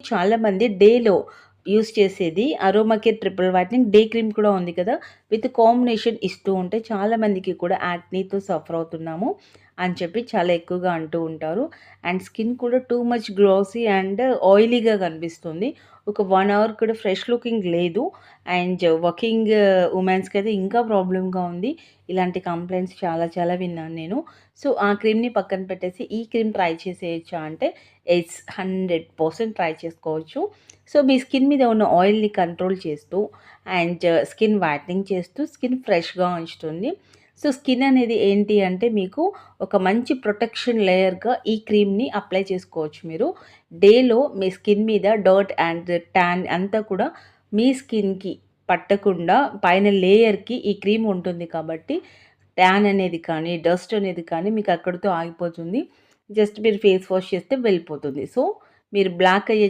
చాలామంది డేలో యూజ్ చేసేది aroma care triple whitening day cream కూడా ఉంది కదా! విత్ కాంబినేషన్ ఇస్తూ ఉంటే చాలామందికి కూడా యాక్నీతో సఫర్ అవుతున్నాము అని చెప్పి చాలా ఎక్కువగా అంటూ ఉంటారు. అండ్ స్కిన్ కూడా టూ మచ్ గ్లాసీ అండ్ ఆయిలీగా కనిపిస్తుంది. ఒక 1 అవర్ కూడా ఫ్రెష్ లుకింగ్ లేదు. అండ్ వర్కింగ్ వుమెన్స్‌కైతే ఇంకా ప్రాబ్లమ్‌గా ఉంది. ఇలాంటి కంప్లెయింట్స్ చాలా చాలా విన్నాను నేను. సో, ఆ క్రీమ్‌ని పక్కన పెట్టేసి ఈ క్రీమ్ ట్రై చేసేయొచ్చా అంటే ఇట్స్ 100% ట్రై చేసుకోవచ్చు. సో, మీ స్కిన్ మీద ఉన్న ఆయిల్‌ని కంట్రోల్ చేస్తూ అండ్ స్కిన్ వైట్నింగ్ చేస్తూ స్కిన్ ఫ్రెష్‌గా ఉంచుతుంది. సో, స్కిన్ అనేది ఏంటి అంటే మీకు ఒక మంచి ప్రొటెక్షన్ లేయర్‌గా ఈ క్రీమ్‌ని అప్లై చేసుకోవచ్చు మీరు. డేలో మీ స్కిన్ మీద డర్ట్ అండ్ టాన్ అంతా కూడా మీ స్కిన్‌కి పట్టకుండా పైన లేయర్‌కి ఈ క్రీమ్ ఉంటుంది కాబట్టి టాన్ అనేది కానీ, డస్ట్ అనేది కానీ మీకు అక్కడితో ఆగిపోతుంది. జస్ట్ మీరు ఫేస్ వాష్ చేస్తే వెళ్ళిపోతుంది. సో, మీరు బ్లాక్ అయ్యే